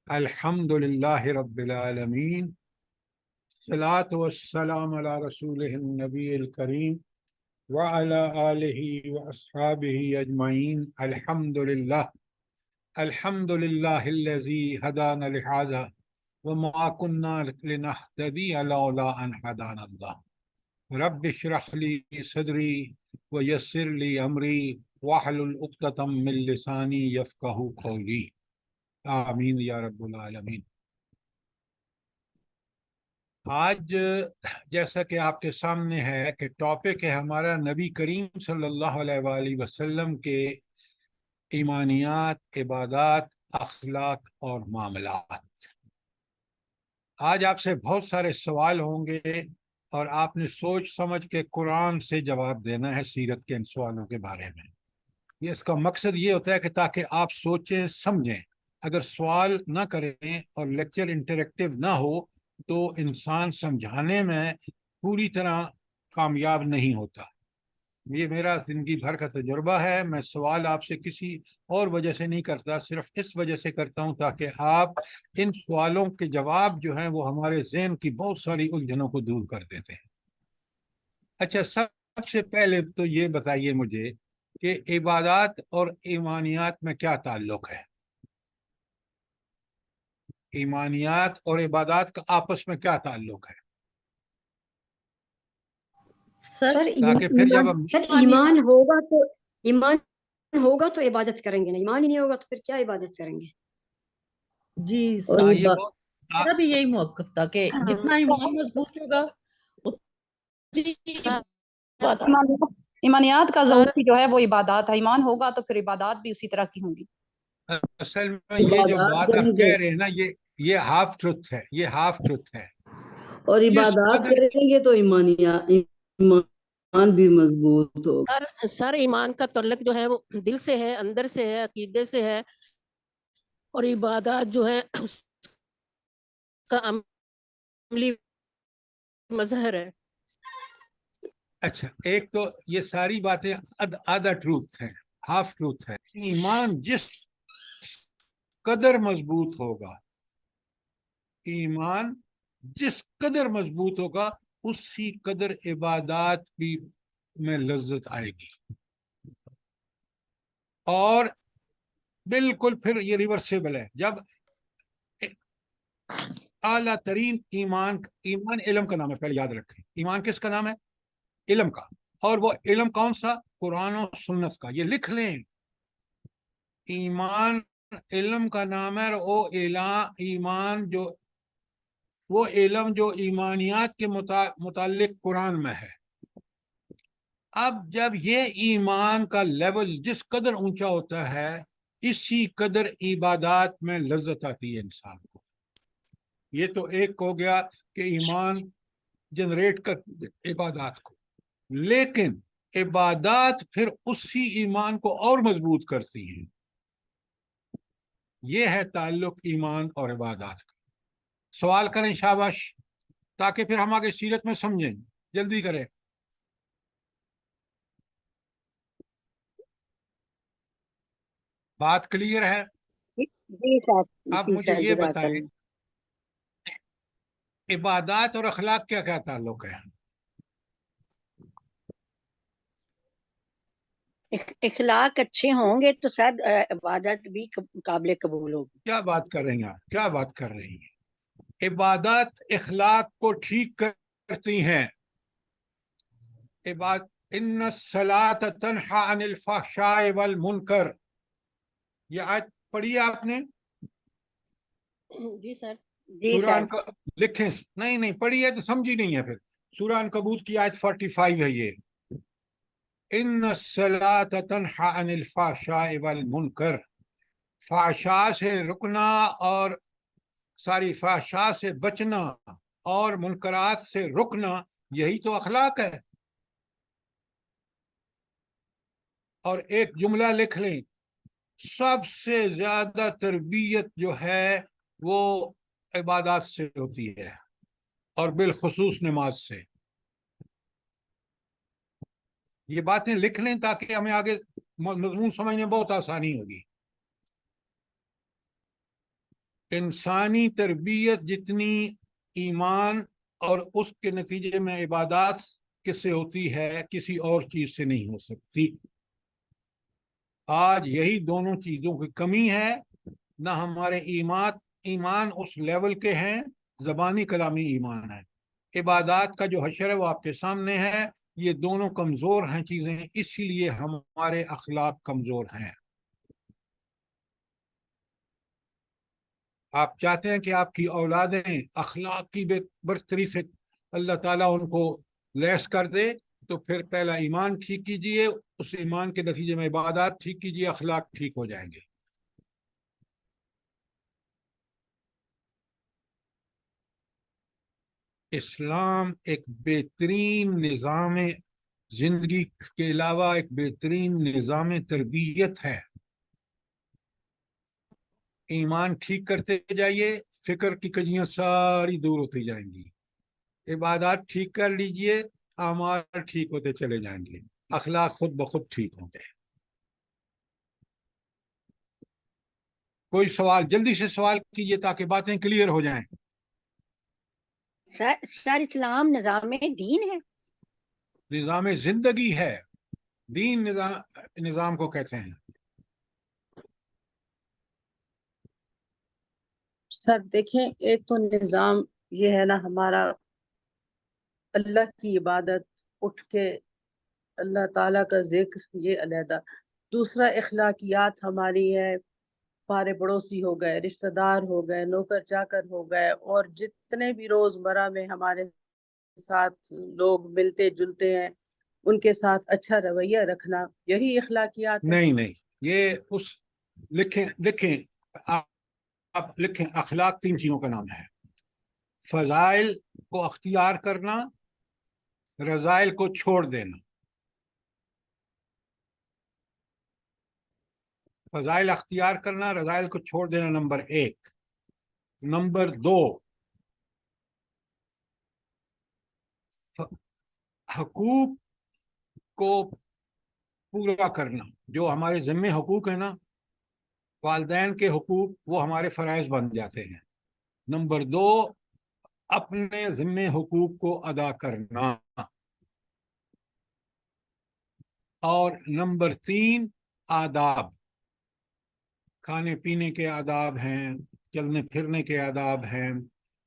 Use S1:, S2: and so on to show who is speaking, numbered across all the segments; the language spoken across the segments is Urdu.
S1: الحمد للہ رب العالمین، الصلاۃ والسلام علی رسولہ النبی الکریم وعلی آلہ واصحابہ اجمعین۔ الحمد للہ الذی ہدانا لہذا وما کنا لنہتدی لولا ان ہدانا اللہ۔ رب اشرح لی صدری ویسر لی امری واحلل عقدۃ من لسانی یفقہوا قولی، آمین یا رب العالمین۔ آج جیسا کہ آپ کے سامنے ہے کہ ٹاپک ہے ہمارا نبی کریم صلی اللہ علیہ وآلہ وسلم کے ایمانیات، عبادات، اخلاق اور معاملات۔ آج آپ سے بہت سارے سوال ہوں گے اور آپ نے سوچ سمجھ کے قرآن سے جواب دینا ہے سیرت کے ان سوالوں کے بارے میں۔ یہ اس کا مقصد یہ ہوتا ہے کہ تاکہ آپ سوچیں سمجھیں۔ اگر سوال نہ کریں اور لیکچر انٹریکٹیو نہ ہو تو انسان سمجھانے میں پوری طرح کامیاب نہیں ہوتا۔ یہ میرا زندگی بھر کا تجربہ ہے۔ میں سوال آپ سے کسی اور وجہ سے نہیں کرتا، صرف اس وجہ سے کرتا ہوں تاکہ آپ ان سوالوں کے جواب جو ہیں وہ ہمارے ذہن کی بہت ساری الجھنوں کو دور کر دیتے ہیں۔ اچھا، سب سے پہلے تو یہ بتائیے مجھے کہ عبادات اور ایمانیات میں کیا تعلق ہے؟ ایمانیات اور عبادات کا آپس میں کیا تعلق ہے؟
S2: سر
S1: تاکہ پھر جب
S2: ایمان ہوگا تو عبادت کریں گے، ایمان ہی نہیں ہوگا تو پھر کیا عبادت کریں گے؟
S3: جی میرا بھی یہی موقف تھا کہ جتنا ایمان مضبوط ہوگا
S4: ایمانیات کا ضروری جو ہے وہ عبادات ہے۔ ایمان ہوگا تو پھر عبادات بھی اسی طرح کی ہوں گی۔
S1: اصل میں یہ جو بات آپ کہہ رہے ہیں نا، یہ ہاف ٹروتھ ہے، یہ ہاف ٹروتھ ہے۔
S5: اور عبادات کریں گے تو ایمان بھی مضبوط ہوگا۔
S6: سر ایمان کا تعلق جو ہے وہ دل سے ہے، اندر سے ہے، عقیدے سے ہے، اور عبادات جو ہے اس کا عملی مظہر ہے۔
S1: اچھا، ایک تو یہ ساری باتیں آدھا ٹروتھ ہیں، ہاف ٹروتھ ہے۔ ایمان جس قدر مضبوط ہوگا، ایمان جس قدر مضبوط ہوگا اسی قدر عبادات بھی میں لذت آئے گی، اور بالکل پھر یہ ریورسیبل ہے۔ جب اعلیٰ ترین ایمان علم کا نام ہے، پہلے یاد رکھیں، ایمان کس کا نام ہے؟ علم کا۔ اور وہ علم کون سا؟ قرآن و سنت کا۔ یہ لکھ لیں، ایمان علم کا نام ہے، اور وہ علم جو ایمانیات کے متعلق قرآن میں ہے۔ اب جب یہ ایمان کا لیول جس قدر اونچا ہوتا ہے اسی قدر عبادات میں لذت آتی ہے انسان کو۔ یہ تو ایک ہو گیا کہ ایمان جنریٹ کر عبادات کو، لیکن عبادات پھر اسی ایمان کو اور مضبوط کرتی ہیں۔ یہ ہے تعلق ایمان اور عبادات کا۔ سوال کریں، شاباش، تاکہ پھر ہم آگے سیرت میں سمجھیں۔ جلدی کریں۔ بات کلیئر ہے؟ اب مجھے یہ بتائیں، عبادات اور اخلاق کیا کیا تعلق ہے؟
S7: اخلاق اچھے ہوں گے تو شاید عبادت بھی قابل قبول ہوگی۔
S1: کیا بات کر رہی ہیں آپ؟ کیا بات کر رہی ہیں؟ عبادات اخلاق کو ٹھیک کرتی ہیں۔ ان الصلاۃ تنہی عن الفحشاء والمنکر، یہ آیت پڑھی ہے آپ نے؟
S6: جی سر۔
S1: سورہ لکھیں، نہیں پڑھی ہے تو سمجھی نہیں ہے۔ پھر سورہ عنکبوت کی آیت 45 ہے یہ، ان الصلاۃ تنہی عن الفحشاء والمنکر۔ فحشاء سے رکنا اور ساری فحشاء سے بچنا اور منکرات سے رکنا، یہی تو اخلاق ہے۔ اور ایک جملہ لکھ لیں، سب سے زیادہ تربیت جو ہے وہ عبادات سے ہوتی ہے، اور بالخصوص نماز سے۔ یہ باتیں لکھ لیں تاکہ ہمیں آگے مضمون سمجھنے بہت آسانی ہوگی۔ انسانی تربیت جتنی ایمان اور اس کے نتیجے میں عبادات کس سے ہوتی ہے کسی اور چیز سے نہیں ہو سکتی. آج یہی دونوں چیزوں کی کمی ہے. نہ ہمارے ایمان اس لیول کے ہیں، زبانی کلامی ایمان ہے. عبادات کا جو حشر ہے وہ آپ کے سامنے ہے. یہ دونوں کمزور ہیں چیزیں، اسی لیے ہمارے اخلاق کمزور ہیں. آپ چاہتے ہیں کہ آپ کی اولادیں اخلاق کی برتری سے اللہ تعالیٰ ان کو لیس کر دے، تو پھر پہلا ایمان ٹھیک کیجئے، اس ایمان کے نتیجے میں عبادات ٹھیک کیجئے، اخلاق ٹھیک ہو جائیں گے. اسلام ایک بہترین نظام زندگی کے علاوہ ایک بہترین نظام تربیت ہے. ایمان ٹھیک کرتے جائیے، فکر کی کجیاں ساری دور ہوتی جائیں گی. عبادات ٹھیک کر لیجئے، اعمال ٹھیک ہوتے چلے جائیں گے، اخلاق خود بخود ٹھیک ہوں گے. کوئی سوال جلدی سے سوال کیجئے تاکہ باتیں کلیئر ہو جائیں.
S7: سر اسلام نظام دین ہے؟
S1: نظام زندگی ہے، دین نظام کو کہتے ہیں.
S3: سر دیکھیں، ایک تو نظام یہ ہے نا ہمارا، اللہ کی عبادت، اٹھ کے اللہ تعالیٰ کا ذکر، یہ علیحدہ. دوسرا اخلاقیات ہماری ہے، پارے پڑوسی ہو گئے، رشتہ دار ہو گئے، نوکر چاکر ہو گئے، اور جتنے بھی روزمرہ میں ہمارے ساتھ لوگ ملتے جلتے ہیں ان کے ساتھ اچھا رویہ رکھنا، یہی اخلاقیات ہے.
S1: نہیں یہ اس لکھیں آپ لکھیں، اخلاق 3 چیزوں کا نام ہے: فضائل کو اختیار کرنا، رذائل کو چھوڑ دینا. فضائل اختیار کرنا، رذائل کو چھوڑ دینا، نمبر 1. نمبر 2، حقوق کو پورا کرنا. جو ہمارے ذمہ حقوق ہیں نا، والدین کے حقوق، وہ ہمارے فرائض بن جاتے ہیں. نمبر 2، اپنے ذمہ حقوق کو ادا کرنا. اور نمبر 3، آداب، کھانے پینے کے آداب ہیں، چلنے پھرنے کے آداب ہیں.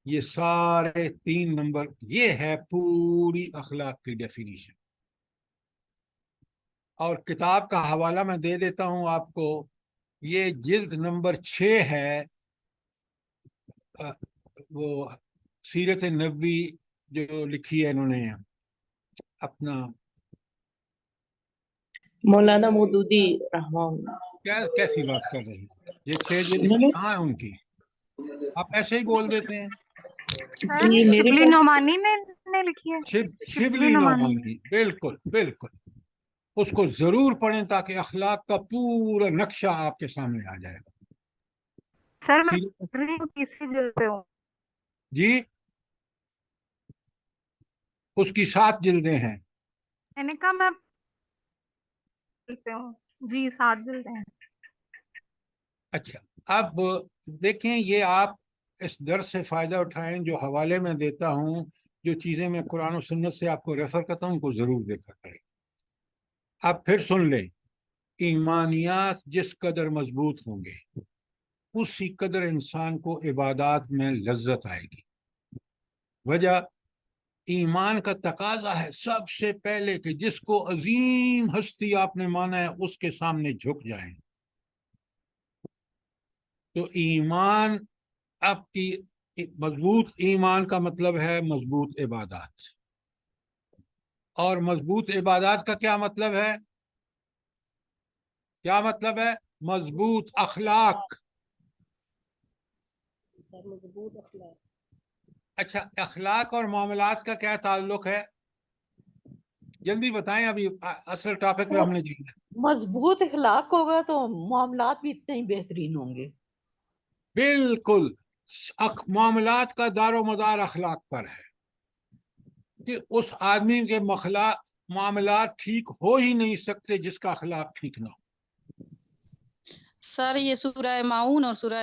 S1: یہ سارے 3 نمبر، یہ ہے پوری اخلاق کی ڈیفینیشن. اور کتاب کا حوالہ میں دے دیتا ہوں آپ کو. یہ جلد نمبر 6 ہے، وہ سیرت نبوی جو لکھی ہے انہوں نے اپنا،
S3: مولانا مودودی رحمہ اللہ.
S1: کیسی بات کر رہی ہیں؟ یہ 6 جلد کہاں ہے ان کی؟ آپ ایسے ہی بول دیتے ہیں.
S4: شبلی نعمانی نے لکھی ہے.
S1: شبلی نعمانی، بالکل بالکل. اس کو ضرور پڑھیں تاکہ اخلاق کا پورا نقشہ آپ کے سامنے آ جائے گا.
S4: سر میں تیسری جلد پہ ہوں.
S1: جی، اس کی 7 جلدیں ہیں.
S4: میں نے کہا میں پہ ہوں جی، 7 جلدیں ہیں.
S1: اچھا، اب دیکھیں، یہ آپ اس درس سے فائدہ اٹھائیں. جو حوالے میں دیتا ہوں، جو چیزیں میں قرآن و سنت سے آپ کو ریفر کرتا ہوں، ان کو ضرور دیکھا کریں. اب پھر سن لیں، ایمانیات جس قدر مضبوط ہوں گے اسی قدر انسان کو عبادات میں لذت آئے گی. وجہ، ایمان کا تقاضا ہے سب سے پہلے کہ جس کو عظیم ہستی آپ نے مانا ہے اس کے سامنے جھک جائیں. تو ایمان، آپ کی مضبوط ایمان کا مطلب ہے مضبوط عبادات. اور مضبوط عبادات کا کیا مطلب ہے؟ کیا مطلب ہے؟ مضبوط اخلاق.
S6: مضبوط اخلاق.
S1: اچھا، اخلاق اور معاملات کا کیا تعلق ہے؟ جلدی بتائیں، ابھی اصل ٹاپک پہ ہم نے جانا ہے.
S3: مضبوط اخلاق ہوگا تو معاملات بھی اتنے ہی بہترین ہوں گے.
S1: بالکل. معاملات کا دار و مدار اخلاق پر ہے کہ اس آدمی کے معاملات ٹھیک ہو ہی نہیں سکتے جس کا اخلاق ٹھیک نہ ہو.
S4: سر یہ سورہ معون اور سورہ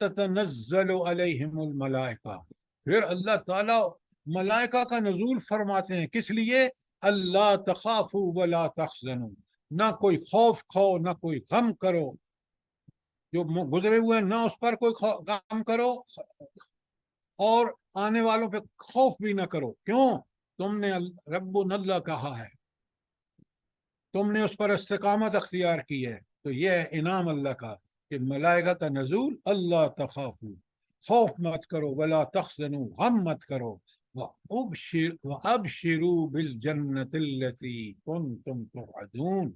S1: تتنزل علیہم الملائکہ، پھر اللہ تعالیٰ ملائکہ کا نزول فرماتے ہیں، کس لیے؟ اللہ تخافوا ولا تحزنوا، نہ کوئی خوف کھو نہ کوئی غم کرو، جو گزرے ہوئے ہیں نہ اس پر کوئی غم کرو اور آنے والوں پہ خوف بھی نہ کرو۔ کیوں؟ تم نے رب اللہ کہا ہے، تم نے اس پر استقامت اختیار کی ہے، تو یہ ہے انعام اللہ کا کہ ملائکہ کا نزول، اللہ تخافوا، خوف مت کرو، ولا تحزنوا، غم مت کرو، وَأَبْشِرُوا بِالْجَنَّةِ الَّتِي كُنْتُمْ تُوعَدُونَ،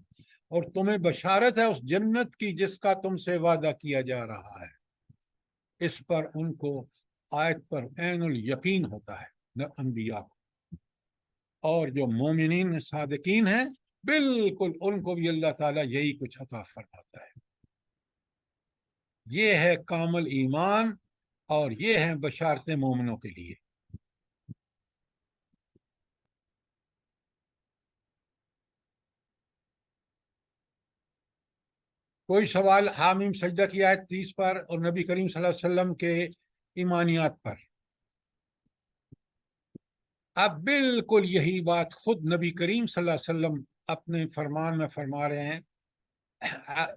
S1: اور تمہیں بشارت ہے اس جنت کی جس کا تم سے وعدہ کیا جا رہا ہے۔ اس پر ان کو آیت پر عین الیقین ہوتا ہے انبیاء کو، اور جو مومنین صادقین ہیں بالکل ان کو بھی اللہ تعالیٰ یہی کچھ عطا فرماتا ہے۔ یہ ہے کامل ایمان اور یہ ہیں بشارتیں مومنوں کے لیے۔ کوئی سوال حامیم سجدہ کی آیت 30 پر اور نبی کریم صلی اللہ علیہ وسلم کے ایمانیات پر؟ اب بالکل یہی بات خود نبی کریم صلی اللہ علیہ وسلم اپنے فرمان میں فرما رہے ہیں۔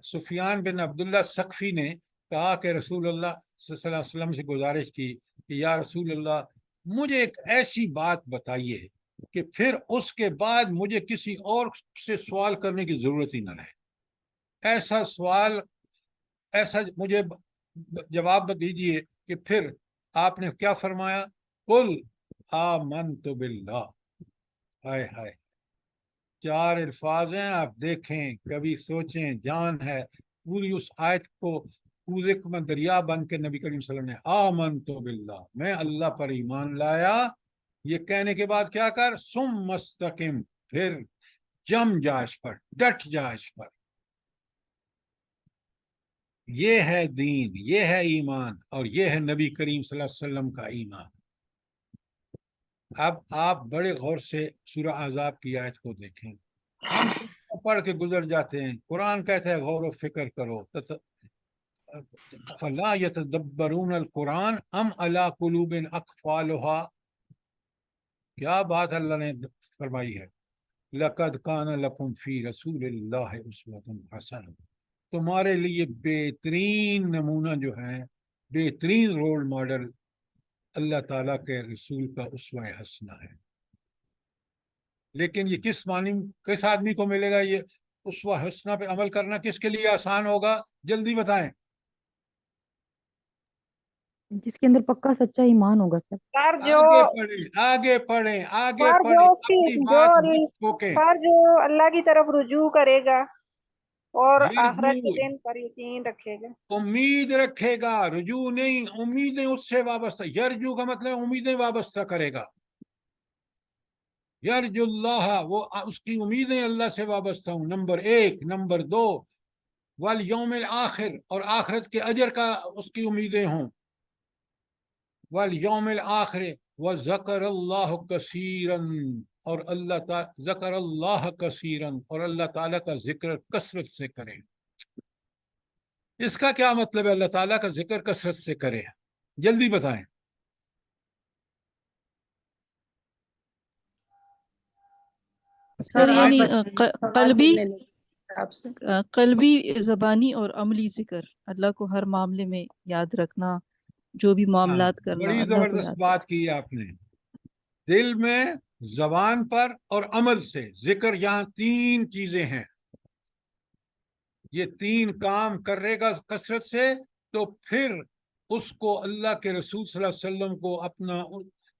S1: سفیان بن عبداللہ ثقفی نے کہا کہ رسول اللہ صلی اللہ علیہ وسلم سے گزارش کی کہ یا رسول اللہ، مجھے ایک ایسی بات بتائیے کہ پھر اس کے بعد مجھے کسی اور سے سوال کرنے کی ضرورت ہی نہ رہے۔ ایسا سوال، ایسا مجھے جواب دیجئے کہ پھر آپ نے کیا فرمایا؟ قل آمنت باللہ۔ ہائے ہائے، 4 الفاظ ہیں، آپ دیکھیں، کبھی سوچیں، جان ہے پوری اس آیت کو کوزک میں دریا بن کے نبی کریم صلی اللہ علیہ وسلم نے آمنت باللہ، میں اللہ پر ایمان لایا، یہ کہنے کے بعد کیا کر؟ ثم مستقم، پھر جم جا اس پر، ڈٹ جا اس پر۔ یہ ہے دین، یہ ہے ایمان، اور یہ ہے نبی کریم صلی اللہ علیہ وسلم کا ایمان۔ اب آپ بڑے غور سے سورہ احزاب کی آیت کو دیکھیں، ہم پڑھ کے گزر جاتے ہیں، قرآن کہتا ہے غور و فکر کرو، فلا یتدبرون القرآن ام علی قلوب اقفالها، کیا بات اللہ نے فرمائی ہے، لقد کان لکم فی رسول اللہ اسوۃ حسنہ، تمہارے لیے بہترین نمونہ جو ہیں، بہترین رول ماڈل اللہ تعالیٰ کے رسول کا اسوہ حسنہ ہے۔ لیکن یہ کس آدمی کو ملے گا؟ یہ اسوہ حسنہ پہ عمل کرنا کس کے لیے آسان ہوگا؟ جلدی بتائیں۔
S8: جس کے اندر پکا سچا ایمان ہوگا سر۔
S9: سر جو
S1: آگے پڑھیں
S9: سر جو اس کی
S1: اپنی بات مت ٹھوکیں۔
S9: سر جو اللہ کی طرف رجوع کرے گا اور آخرت کے
S1: یرجو،
S9: دن پر یقین رکھے گا،
S1: امید رکھے گا، رجوع نہیں، امیدیں اس سے وابستہ، یرجو کا مطلب امیدیں وابستہ کرے گا، یرجو اللہ، وہ اس کی امیدیں اللہ سے وابستہ ہوں، نمبر 1۔ نمبر 2، والیوم الآخر، اور آخرت کے اجر کا اس کی امیدیں ہوں، والیوم الآخر، وذکر اللہ کثیرا، اور اللہ تعالی ذکر اللہ کثیرا، اور اللہ تعالیٰ کا ذکر کثرت سے کرے۔ اس کا کیا مطلب ہے اللہ تعالیٰ کا ذکر کثرت سے کرے؟ جلدی بتائیں۔
S10: سر یعنی قلبی
S3: آپ سے
S10: قلبی، زبانی اور عملی ذکر، اللہ کو ہر معاملے میں یاد رکھنا، جو بھی معاملات کرنا
S1: بڑی
S10: اللہ کو
S1: زبردست
S10: یاد
S1: بات کی آپ نے، دل میں، زبان پر اور عمل سے ذکر۔ یہاں 3 چیزیں ہیں، یہ 3 کام کرے گا کثرت سے، تو پھر اس کو اللہ کے رسول صلی اللہ علیہ وسلم کو اپنا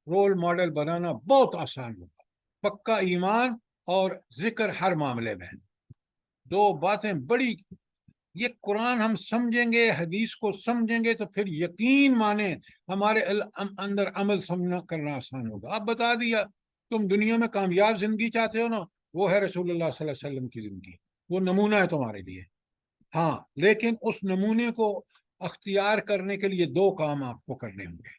S1: رول ماڈل بنانا بہت آسان ہوگا۔ پکا ایمان اور ذکر ہر معاملے میں، 2 باتیں بڑی۔ یہ قرآن ہم سمجھیں گے، حدیث کو سمجھیں گے، تو پھر یقین مانیں ہمارے اندر عمل سمجھنا کرنا آسان ہوگا۔ آپ بتا دیا، تم دنیا میں کامیاب زندگی چاہتے ہو نا، وہ ہے رسول اللہ صلی اللہ علیہ وسلم کی زندگی، وہ نمونہ ہے تمہارے لیے۔ ہاں، لیکن اس نمونے کو اختیار کرنے کے لیے 2 کام آپ کو کرنے ہوں گے۔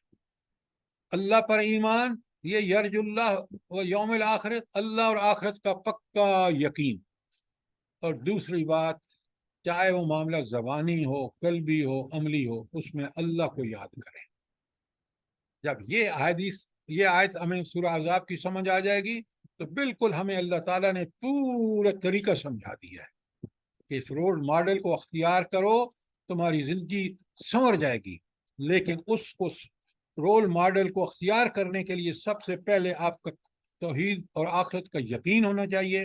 S1: اللہ پر ایمان، یہ یرج اللہ و یوم الآخرت، اللہ اور آخرت کا پکا یقین، اور دوسری بات چاہے وہ معاملہ زبانی ہو، قلبی ہو، عملی ہو، اس میں اللہ کو یاد کریں۔ جب یہ آیت ہمیں سورہ احزاب کی سمجھ آ جائے گی تو بالکل ہمیں اللہ تعالیٰ نے پورا طریقہ سمجھا دیا ہے کہ اس رول ماڈل کو اختیار کرو، تمہاری زندگی سنور جائے گی۔ لیکن اس کو رول ماڈل کو اختیار کرنے کے لیے سب سے پہلے آپ کا توحید اور آخرت کا یقین ہونا چاہیے،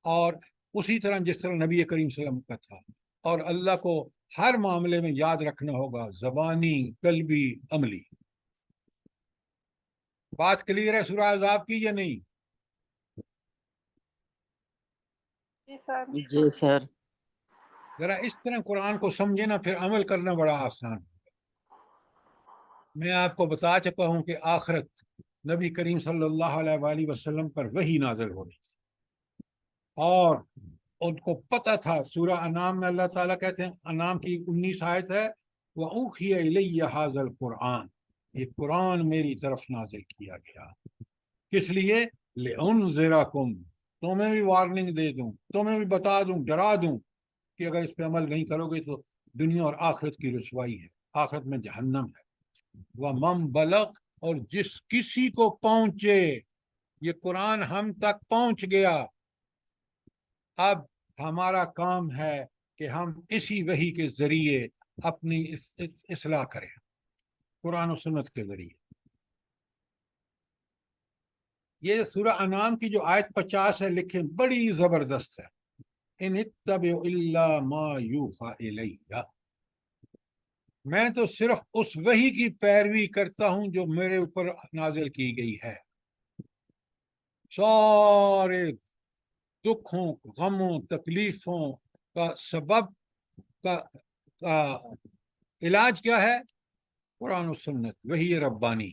S1: اور اسی طرح جس طرح نبی کریم صلی اللہ علیہ وسلم کا تھا، اور اللہ کو ہر معاملے میں یاد رکھنا ہوگا، زبانی، قلبی، عملی۔ بات کلیئر ہے سورہ احزاب کی یا نہیں؟
S9: جی سر۔
S5: جی سر۔
S1: ذرا اس طرح قرآن کو سمجھے نا، پھر عمل کرنا بڑا آسان ہے۔ میں آپ کو بتا چکا ہوں کہ آخرت نبی کریم صلی اللہ علیہ وآلہ وسلم پر وحی نازل ہو رہی تھی، اور ان کو پتہ تھا۔ سورہ انعام میں اللہ تعالیٰ کہتے ہیں، انعام کی 19 آیت ہے، وَأُوحِيَ إِلَيَّ هَذَا الْقُرْآنِ، یہ قرآن میری طرف نازل کیا گیا، کس لیے؟ لِأُنذِرَكُمْ، تمہیں بھی وارننگ دے دوں، تمہیں بھی بتا دوں، ڈرا دوں کہ اگر اس پہ عمل نہیں کرو گے تو دنیا اور آخرت کی رسوائی ہے، آخرت میں جہنم ہے۔ وَمَن بَلَغ، اور جس کسی کو پہنچے، یہ قرآن ہم تک پہنچ گیا، اب ہمارا کام ہے کہ ہم اسی وحی کے ذریعے اپنی اصلاح کریں، قرآن و سنت کے ذریعے۔ یہ سورہ انعام کی جو آیت 50 ہے، لکھیں، بڑی زبردست ہے۔ ان اتبع الا ما یوحی الی، میں تو صرف اس وحی کی پیروی کرتا ہوں جو میرے اوپر نازل کی گئی ہے۔ سارے دکھوں، غموں، تکلیفوں کا سبب کا علاج کیا ہے؟ قرآن و سنت، وحی ربانی۔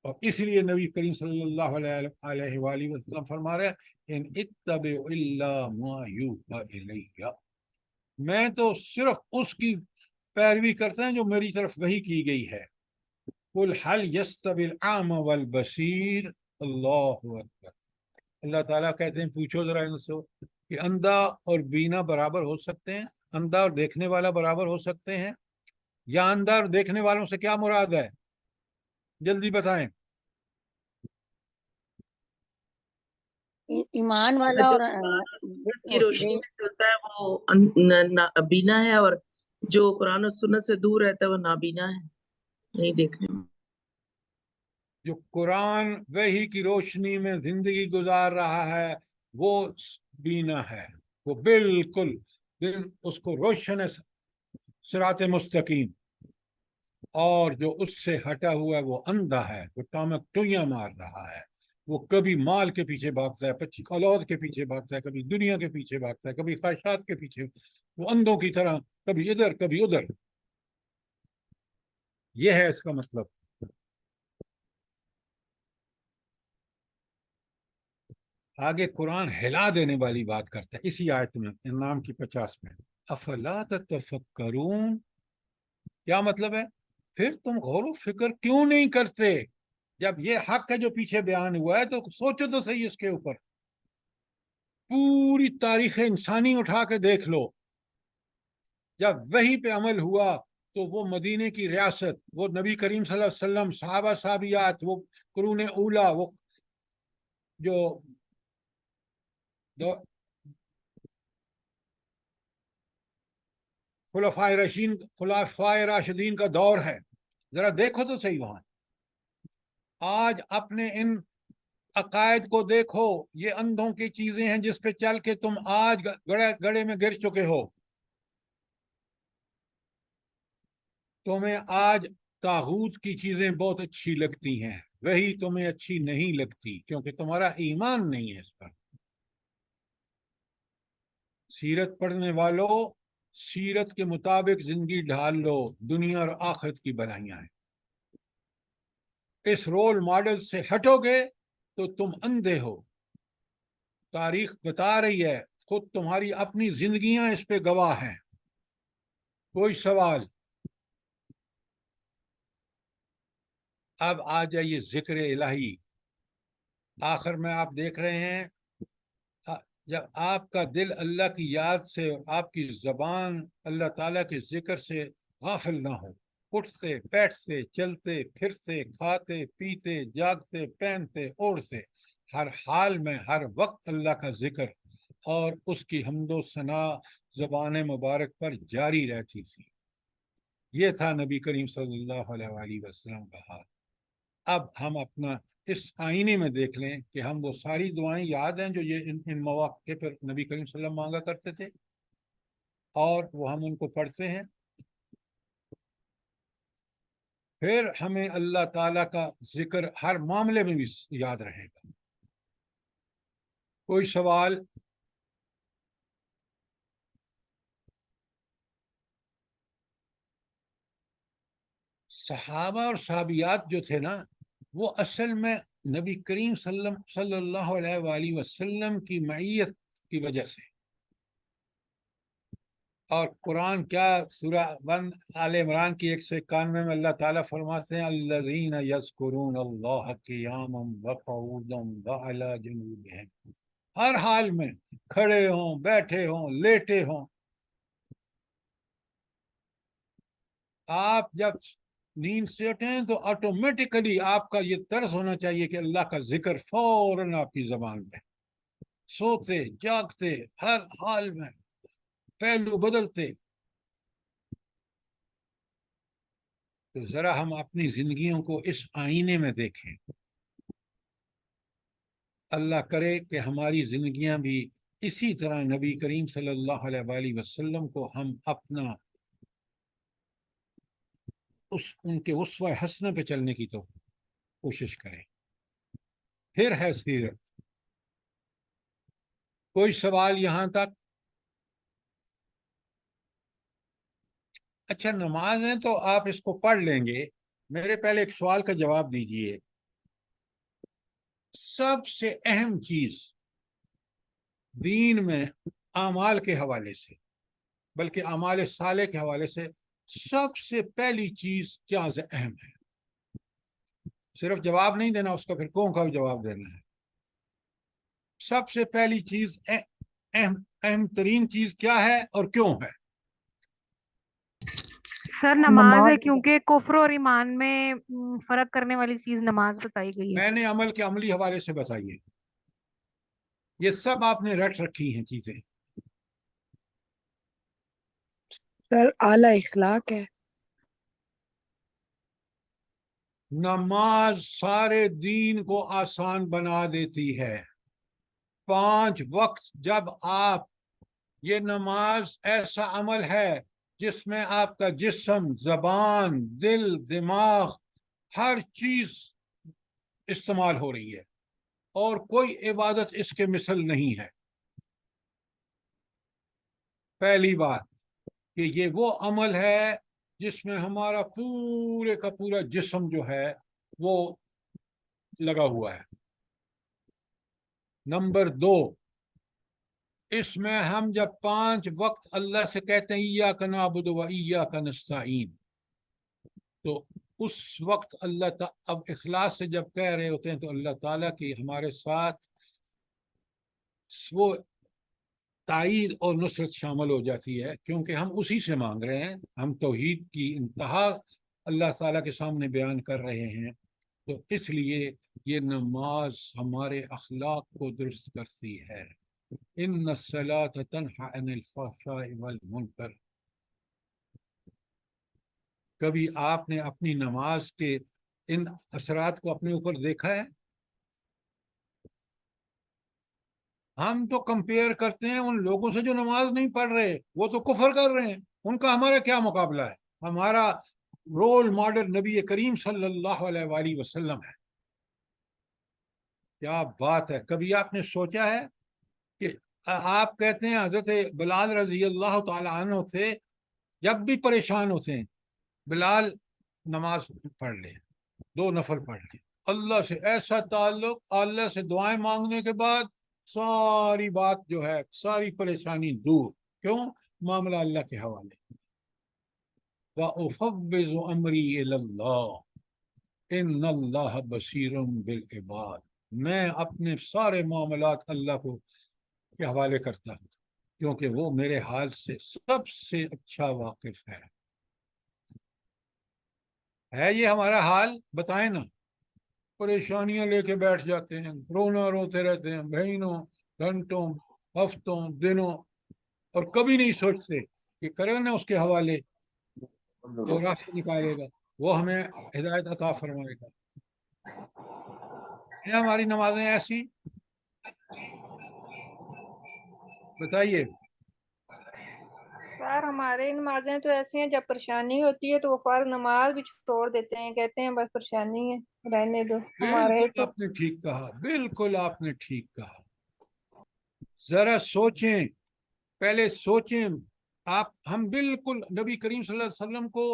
S1: اور اس لیے نبی کریم صلی اللہ علیہ وآلہ وسلم فرما رہے ہیں، ان اتبع الا ما یوحی الی، میں تو صرف اس کی پیروی کرتے ہیں جو میری طرف وحی کی گئی ہے۔ قل هل يستوي الأعمى والبصير، اللہ اکبر۔ اللہ تعالیٰ کہتے ہیں، پوچھو ذرا ان سے کہ اندھا اور بینا برابر ہو سکتے ہیں؟ اندھا اور دیکھنے والا برابر ہو سکتے ہیں؟ یا اندھا اور دیکھنے والوں سے کیا مراد ہے؟ جلدی بتائیں۔
S7: ایمان والا اور
S5: کی روشنی میں چلتا ہے وہ بینا ہے، اور جو قرآن و سنت سے دور رہتا ہے وہ نابینا ہے، نہیں دیکھنے میں۔
S1: جو قرآن وحی کی روشنی میں زندگی گزار رہا ہے وہ بینا ہے، وہ بالکل اس کو روشن ہے صراط مستقیم، اور جو اس سے ہٹا ہوا ہے وہ اندھا ہے، وہ ٹامک ٹوئیاں مار رہا ہے، وہ کبھی مال کے پیچھے بھاگتا ہے، پچی اولاد کے پیچھے بھاگتا ہے، کبھی دنیا کے پیچھے بھاگتا ہے، کبھی خواہشات کے پیچھے، وہ اندھوں کی طرح کبھی ادھر کبھی ادھر۔ یہ ہے اس کا مطلب۔ آگے قرآن ہلا دینے والی بات کرتا ہے اسی آیت میں، انعام کی 50 میں، افلا تتفکرون، کیا مطلب ہے؟ پھر تم غور و فکر کیوں نہیں کرتے؟ جب یہ حق ہے جو پیچھے بیان ہوا ہے تو سوچو تو صحیح اس کے اوپر۔ پوری تاریخ انسانی اٹھا کے دیکھ لو، جب وحی پہ عمل ہوا تو وہ مدینے کی ریاست، وہ نبی کریم صلی اللہ علیہ وسلم، صحابہ صحابیات، وہ قرون اولا، وہ جو خلفائے راشدین کا دور ہے، ذرا دیکھو تو صحیح وہاں۔ آج اپنے ان عقائد کو دیکھو، یہ اندھوں کی چیزیں ہیں جس پہ چل کے تم آج گڑے میں گر چکے ہو۔ تمہیں آج طاغوت کی چیزیں بہت اچھی لگتی ہیں، وہی تمہیں اچھی نہیں لگتی کیونکہ تمہارا ایمان نہیں ہے اس پر۔ سیرت پڑھنے والوں، سیرت کے مطابق زندگی ڈھال لو، دنیا اور آخرت کی بھلائیاں ہیں۔ اس رول ماڈل سے ہٹو گے تو تم اندھے ہو۔ تاریخ بتا رہی ہے، خود تمہاری اپنی زندگیاں اس پہ گواہ ہیں۔ کوئی سوال؟ اب آ جائیے ذکر الہی۔ آخر میں آپ دیکھ رہے ہیں جب آپ کا دل اللہ کی یاد سے اور آپ کی زبان اللہ تعالیٰ کے ذکر سے غافل نہ ہو، اٹھتے بیٹھتے چلتے پھرتے کھاتے پیتے جاگتے پہنتے اوڑھتے ہر حال میں ہر وقت اللہ کا ذکر اور اس کی حمد و ثنا زبان مبارک پر جاری رہتی تھی. یہ تھا نبی کریم صلی اللہ علیہ وآلہ وسلم کا حال. اب ہم اپنا اس آئینے میں دیکھ لیں کہ ہم وہ ساری دعائیں یاد ہیں جو یہ ان مواقع پر نبی کریم صلی اللہ علیہ وسلم مانگا کرتے تھے، اور وہ ہم ان کو پڑھتے ہیں. پھر ہمیں اللہ تعالیٰ کا ذکر ہر معاملے میں بھی یاد رہے گا. کوئی سوال؟ صحابہ اور صحابیات جو تھے نا، وہ اصل میں نبی کریم صلی اللہ علیہ وآلہ وسلم کی معیت کی وجہ سے. اور قرآن کیا سورہ 1 آل عمران کی 191 میں اللہ تعالیٰ فرماتے ہیں الذین یذکرون اللہ قیاما وقعودا وعلی جنوبہم. ہر حال میں کھڑے ہوں، بیٹھے ہوں، لیٹے ہوں، آپ جب نیند سے اٹھیں تو آٹومیٹیکلی آپ کا یہ طرز ہونا چاہیے کہ اللہ کا ذکر فوراً آپ کی زبان پہ. سوتے جاگتے ہر حال میں پہلو بدلتے. تو ذرا ہم اپنی زندگیوں کو اس آئینے میں دیکھیں. اللہ کرے کہ ہماری زندگیاں بھی اسی طرح نبی کریم صلی اللہ علیہ وآلہ وسلم کو ہم اپنا ان کے اسوہ حسنہ پہ چلنے کی تو کوشش کریں. پھر ہے سیرت. کوئی سوال یہاں تک؟ اچھا، نماز ہے تو آپ اس کو پڑھ لیں گے. میرے پہلے ایک سوال کا جواب دیجئے. سب سے اہم چیز دین میں اعمال کے حوالے سے، بلکہ اعمال صالح کے حوالے سے سب سے پہلی چیز کیا اہم ہے؟ صرف جواب نہیں دینا اس کا، پھر کون کا بھی جواب دینا ہے. سب سے پہلی چیز اہم ترین چیز کیا ہے اور کیوں ہے؟
S9: سر نماز ہے، کیونکہ کفر اور ایمان میں فرق کرنے والی چیز نماز بتائی گئی ہے.
S1: میں نے عمل کے عملی حوالے سے بتائیے. یہ سب آپ نے رٹ رکھی ہیں چیزیں.
S11: سر اعلیٰ اخلاق ہے.
S1: نماز سارے دین کو آسان بنا دیتی ہے. 5 وقت جب آپ، یہ نماز ایسا عمل ہے جس میں آپ کا جسم، زبان، دل، دماغ، ہر چیز استعمال ہو رہی ہے، اور کوئی عبادت اس کے مثل نہیں ہے. پہلی بات کہ یہ وہ عمل ہے جس میں ہمارا پورے کا پورا جسم جو ہے وہ لگا ہوا ہے. نمبر 2، اس میں ہم جب 5 وقت اللہ سے کہتے ہیں ایاک نعبد و ایاک نستعین، تو اس وقت اللہ تعالیٰ اب اخلاص سے جب کہہ رہے ہوتے ہیں تو اللہ تعالیٰ کی ہمارے ساتھ وہ تائید اور نصرت شامل ہو جاتی ہے، کیونکہ ہم اسی سے مانگ رہے ہیں. ہم توحید کی انتہا اللہ تعالیٰ کے سامنے بیان کر رہے ہیں. تو اس لیے یہ نماز ہمارے اخلاق کو درست کرتی ہے. ان الصلاۃ تنہی عن الفحشاء والمنکر. کبھی آپ نے اپنی نماز کے ان اثرات کو اپنے اوپر دیکھا ہے؟ ہم تو کمپیئر کرتے ہیں ان لوگوں سے جو نماز نہیں پڑھ رہے، وہ تو کفر کر رہے ہیں، ان کا ہمارا کیا مقابلہ ہے؟ ہمارا رول ماڈل نبی کریم صلی اللہ علیہ وآلہ وسلم ہے. کیا بات ہے! کبھی آپ نے سوچا ہے کہ آپ کہتے ہیں حضرت بلال رضی اللہ تعالی عنہ سے جب بھی پریشان ہوتے ہیں، بلال نماز پڑھ لے، 2 نفل پڑھ لے. اللہ سے ایسا تعلق، اللہ سے دعائیں مانگنے کے بعد ساری بات جو ہے، ساری پریشانی دور. کیوں؟ معاملہ اللہ کے حوالے. وَأُفَوِّضُ أَمْرِي إِلَى اللَّهِ إِنَّ اللَّهَ بَصِيرٌ بِالْعِبَادِ. میں اپنے سارے معاملات اللہ کو کے حوالے کرتا ہوں، کیونکہ وہ میرے حال سے سب سے اچھا واقف ہے۔ یہ ہمارا حال؟ بتائیں نا، پریشانیاں لے کے بیٹھ جاتے ہیں، رونا روتے رہتے ہیں مہینوں، گھنٹوں، ہفتوں، دنوں، اور کبھی نہیں سوچتے کہ کریں نا اس کے حوالے تو راستہ نکالے گا، وہ ہمیں ہدایت عطا فرمائے گا۔ ہیں ہماری نمازیں ایسی؟ بتائیے۔
S9: سر ہمارے نمازیں تو ایسی ہیں، جب پریشانی ہوتی ہے تو وہ فوراً نماز بھی چھوڑ دیتے ہیں، کہتے ہیں بس پریشانی ہے رہنے دو۔ ہمارے
S1: بالکل آپ نے ٹھیک کہا، بالکل آپ نے ٹھیک کہا۔ ذرا سوچیں، پہلے سوچیں آپ، ہم بالکل نبی کریم صلی اللہ علیہ وسلم کو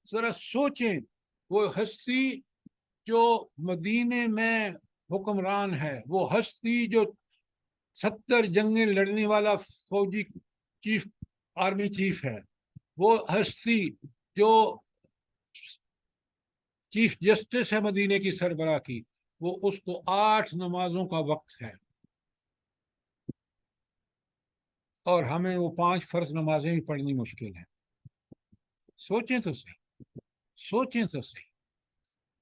S1: ذرا سوچیں، وہ ہستی جو مدینے میں حکمران ہے، وہ ہستی جو 70 جنگیں لڑنے والا فوجی چیف، آرمی چیف ہے، وہ ہستی جو چیف جسٹس ہے مدینے کی سربراہ کی، وہ اس کو 8 نمازوں کا وقت ہے، اور ہمیں وہ 5 فرض نمازیں بھی پڑھنی مشکل ہیں۔ سوچیں تو صحیح، سوچیں تو صحیح۔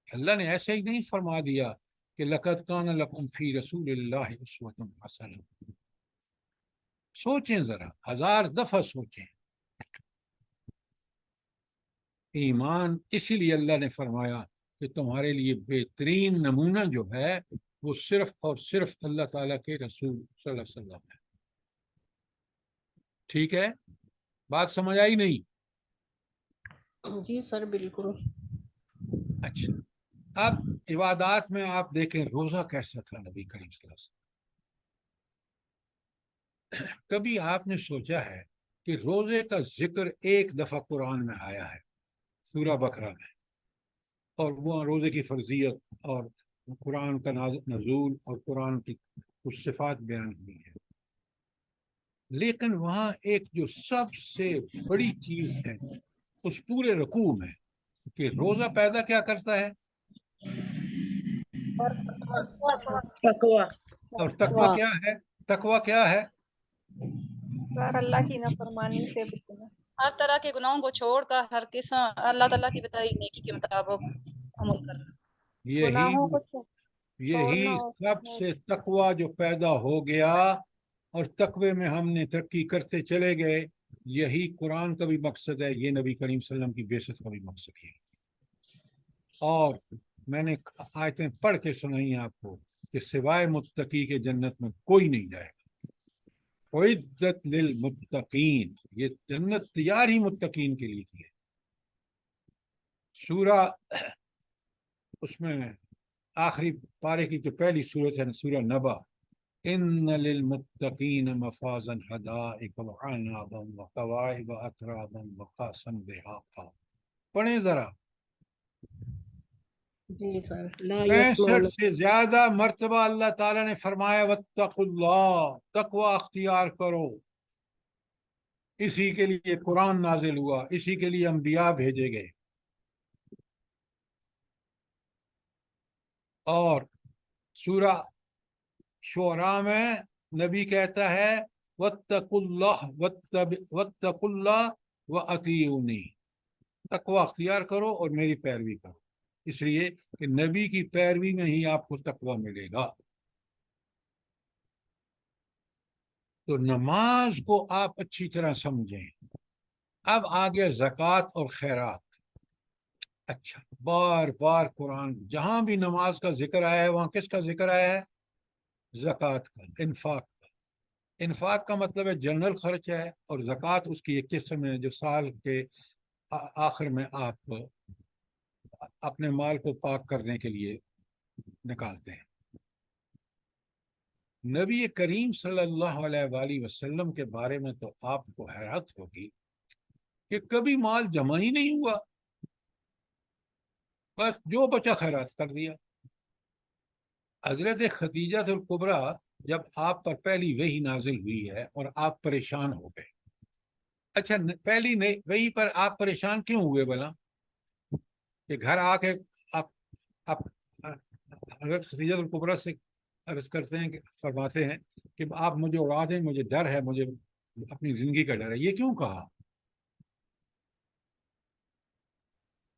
S1: اللہ نے ایسے ہی نہیں فرما دیا کہ لَقَدْ كَانَ لَكُمْ فِي رَسُولِ اللَّهِ أُسْوَةٌ حَسَنَةٌ۔ سوچیں ذرا، 1000 دفعہ سوچیں۔ ایمان اسی لیے اللہ نے فرمایا کہ تمہارے لیے بہترین نمونہ جو ہے وہ صرف اور صرف اللہ تعالیٰ کے رسول صلی اللہ علیہ وسلم ہے۔ ٹھیک ہے، بات سمجھ آئی نہیں؟
S6: جی سر بالکل۔
S1: اچھا، اب عبادات میں آپ دیکھیں روزہ کیسا تھا نبی کریم صلی اللہ علیہ وسلم۔ کبھی آپ نے سوچا ہے کہ روزے کا ذکر ایک دفعہ قرآن میں آیا ہے، سورہ بقرہ میں، اور وہ روزے کی فرضیت اور قرآن کا نزول اور قرآن کی کچھ صفات بیان ہوئی ہے، لیکن وہاں ایک جو سب سے بڑی چیز ہے اس پورے رکوع میں کہ روزہ پیدا کیا کرتا ہے،
S5: تقوی۔
S1: اور تقوی کیا ہے؟ تقوی کیا ہے؟
S9: سر اللہ کی نافرمانی سے بچنا۔
S4: ہر طرح کے گناہوں کو چھوڑ کر ہر قسم اللہ تعالیٰ کی بتائی نیکی کے مطابق عمل کرنا۔
S9: گناہوں کو
S1: یہی
S9: چھوڑنا
S1: سب سے تقوی جو پیدا ہو گیا، اور تقوی میں ہم نے ترقی کرتے چلے گئے، یہی قرآن کا بھی مقصد ہے، یہ نبی کریم صلی اللہ علیہ وسلم کی بعثت کا بھی مقصد ہے۔ اور میں نے آیتیں پڑھ کے سنائی آپ کو کہ سوائے متقی کے جنت میں کوئی نہیں جائے گا۔ اعدت للمتقین، یہ جنت تیار ہی متقین کے لیے کی ہے۔ سورہ اس میں آخری پارے کی جو پہلی سورت ہے سورہ نبا، ان للمتقین مفازا حدائق وعنابا وکواعب اترابا وقاسا دہاقا۔ پڑھیں ذرا،
S6: جی سر۔ لا
S1: 65 سے زیادہ مرتبہ اللہ تعالیٰ نے فرمایا واتقوا اللہ، تقوی اختیار کرو۔ اسی کے لیے قرآن نازل ہوا، اسی کے لیے انبیاء بھیجے گئے۔ اور سورہ شعراء میں نبی کہتا ہے واتقوا اللہ واطیعونی، تقوی اختیار کرو اور میری پیروی کرو، اس لیے کہ نبی کی پیروی میں ہی آپ کو تقوی ملے گا۔ تو نماز کو آپ اچھی طرح سمجھیں۔ اب آگے زکوٰۃ اور خیرات۔ اچھا، بار بار قرآن جہاں بھی نماز کا ذکر آیا ہے وہاں کس کا ذکر آیا ہے؟ زکوٰۃ کا، انفاق کا۔ انفاق کا مطلب ہے جنرل خرچ ہے، اور زکوٰۃ اس کی ایک قسم ہے جو سال کے آخر میں آپ اپنے مال کو پاک کرنے کے لیے نکالتے ہیں۔ نبی کریم صلی اللہ علیہ وآلہ وسلم کے بارے میں تو آپ کو حیرت ہوگی کہ کبھی مال جمع ہی نہیں ہوا، بس جو بچا خیرات کر دیا۔ حضرت خدیجہ الکبریٰ جب آپ پر پہلی وحی نازل ہوئی ہے اور آپ پریشان ہو گئے، اچھا پہلی وحی پر آپ پریشان کیوں ہوئے بلا؟ کہ گھر آ کے آپ حضرت خدیجہ الکبریٰ سے عرض کرتے ہیں کہ فرماتے ہیں کہ آپ مجھے اڑا دیں، مجھے ڈر ہے، مجھے اپنی زندگی کا ڈر ہے. یہ کیوں کہا؟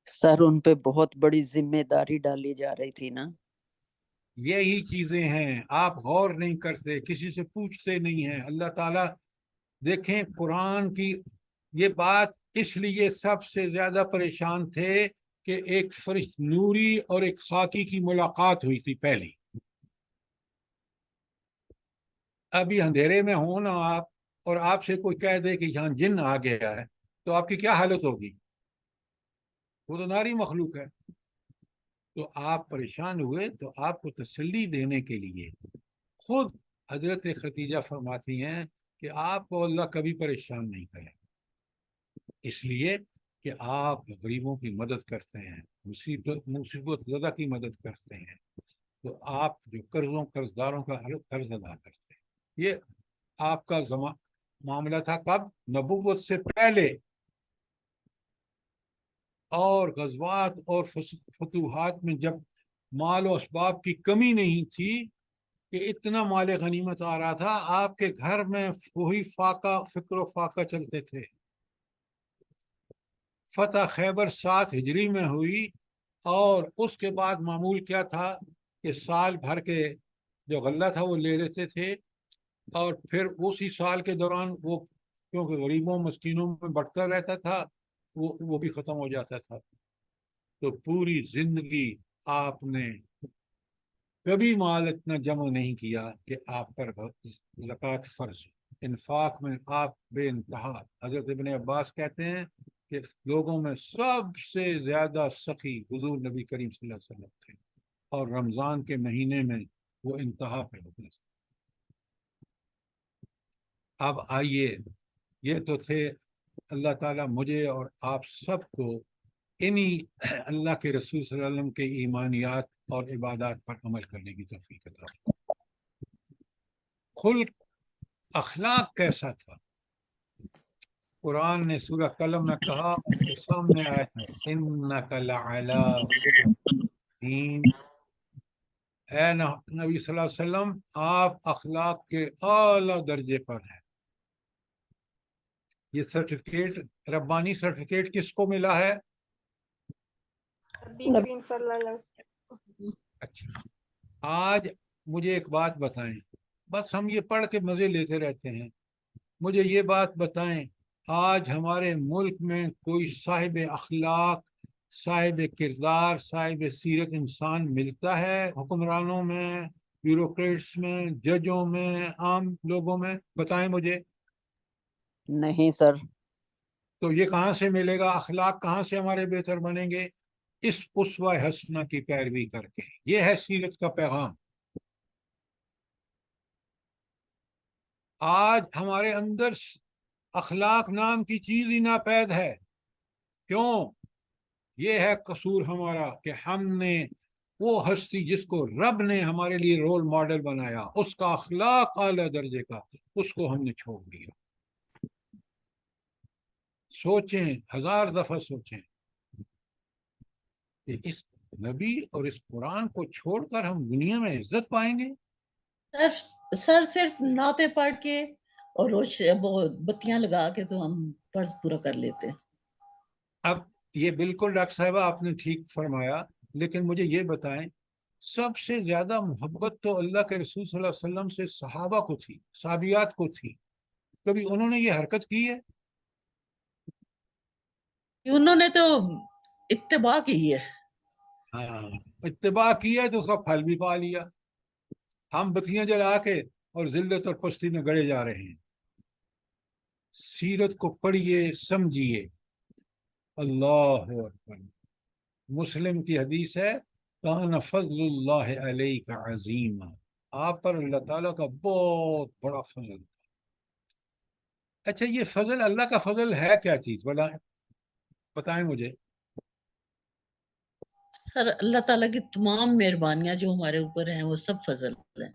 S12: سر ان پہ بہت بڑی ذمہ داری ڈالی جا رہی تھی نا.
S1: یہی چیزیں ہیں، آپ غور نہیں کرتے، کسی سے پوچھتے نہیں ہیں. اللہ تعالیٰ دیکھیں قرآن کی یہ بات اس لیے سب سے زیادہ پریشان تھے کہ ایک فرشت نوری اور ایک خاکی کی ملاقات ہوئی تھی پہلی. ابھی اندھیرے میں ہوں نا آپ، اور آپ سے کوئی کہہ دے کہ یہاں جن آ گیا ہے، تو آپ کی کیا حالت ہوگی؟ وہ تو ناری مخلوق ہے. تو آپ پریشان ہوئے، تو آپ کو تسلی دینے کے لیے خود حضرت خدیجہ فرماتی ہیں کہ آپ کو اللہ کبھی پریشان نہیں کرے، اس لیے کہ آپ غریبوں کی مدد کرتے ہیں، مصیبت زدہ کی مدد کرتے ہیں، تو آپ جو قرض داروں کا قرض ادا کرتے ہیں. یہ آپ کا معاملہ تھا کب؟ نبوت سے پہلے. اور غزوات اور فتوحات میں جب مال و اسباب کی کمی نہیں تھی کہ اتنا مال غنیمت آ رہا تھا، آپ کے گھر میں وہی فکر و فاقہ چلتے تھے. فتح خیبر 7 ہجری میں ہوئی، اور اس کے بعد معمول کیا تھا کہ سال بھر کے جو غلہ تھا وہ لے لیتے تھے، اور پھر اسی سال کے دوران وہ کیونکہ غریبوں مسکینوں میں بڑھتا رہتا تھا، وہ بھی ختم ہو جاتا تھا. تو پوری زندگی آپ نے کبھی مال اتنا جمع نہیں کیا کہ آپ پر زکوٰۃ فرض. انفاق میں آپ بے انتہا. حضرت ابن عباس کہتے ہیں کہ لوگوں میں سب سے زیادہ سخی حضور نبی کریم صلی اللہ علیہ وسلم تھے، اور رمضان کے مہینے میں وہ انتہا پہ ہوتے تھے. اب آئیے، یہ تو تھے اللہ تعالیٰ مجھے اور آپ سب کو انہی اللہ کے رسول صلی اللہ علیہ وسلم کے ایمانیات اور عبادات پر عمل کرنے کی توفیق عطا فرمائے. خلق اخلاق کیسا تھا؟ قرآن نے سورہ قلم میں کہا، تو سامنے آیا ہے انک لعلی خلق عظیم. اے نبی صلی اللہ علیہ وسلم، آپ اخلاق کے اعلیٰ درجے پر ہیں. یہ سرٹیفکیٹ، ربانی سرٹیفکیٹ کس کو ملا ہے؟
S9: نبی کریم صلی اللہ علیہ وسلم.
S1: اچھا، آج مجھے ایک بات بتائیں، بس ہم یہ پڑھ کے مزے لیتے رہتے ہیں. مجھے یہ بات بتائیں، آج ہمارے ملک میں کوئی صاحب اخلاق، صاحب کردار، صاحب سیرت انسان ملتا ہے حکمرانوں میں، بیوروکریٹس میں، ججوں میں، عام لوگوں میں؟ بتائیں مجھے.
S12: نہیں سر.
S1: تو یہ کہاں سے ملے گا؟ اخلاق کہاں سے ہمارے بہتر بنیں گے؟ اس اسوہ حسنہ کی پیروی کر کے. یہ ہے سیرت کا پیغام. آج ہمارے اندر اخلاق نام کی چیز ہی ناپید ہے. کیوں؟ یہ ہے قصور ہمارا کہ ہم نے وہ ہستی جس کو رب نے ہمارے لیے رول ماڈل بنایا، اس کا اخلاق اعلیٰ درجے کا، اس کو ہم نے چھوڑ دیا. سوچیں، 1000 دفعہ سوچیں کہ اس نبی اور اس قرآن کو چھوڑ کر ہم دنیا میں عزت پائیں گے؟
S13: سر صرف نعتیں پڑھ کے اور بتیاں لگا کے تو ہم فرض پورا کر لیتے ہیں.
S1: اب یہ بالکل ڈاکٹر صاحبہ آپ نے ٹھیک فرمایا، لیکن مجھے یہ بتائیں، سب سے زیادہ محبت تو اللہ کے رسول صلی اللہ علیہ وسلم سے صحابہ کو تھی، صحابیات کو تھی. کبھی انہوں نے یہ حرکت کی ہے؟
S13: انہوں نے تو اتباع کی ہے.
S1: ہاں، اتباع کی ہے تو اس کا پھل بھی پا لیا. ہم بتیاں جلا کے اور ذلت اور پستی میں گڑے جا رہے ہیں. سیرت کو پڑھیے، سمجھیے. اللہ اکبر. مسلم کی حدیث ہے، کان فضل اللہ علیک عظیما، آپ پر اللہ تعالیٰ کا بہت بڑا فضل تھا. اچھا، یہ فضل، اللہ کا فضل ہے کیا چیز؟ بتائیں مجھے.
S13: سر اللہ تعالیٰ کی تمام مہربانیاں جو ہمارے اوپر ہیں وہ سب فضل ہیں.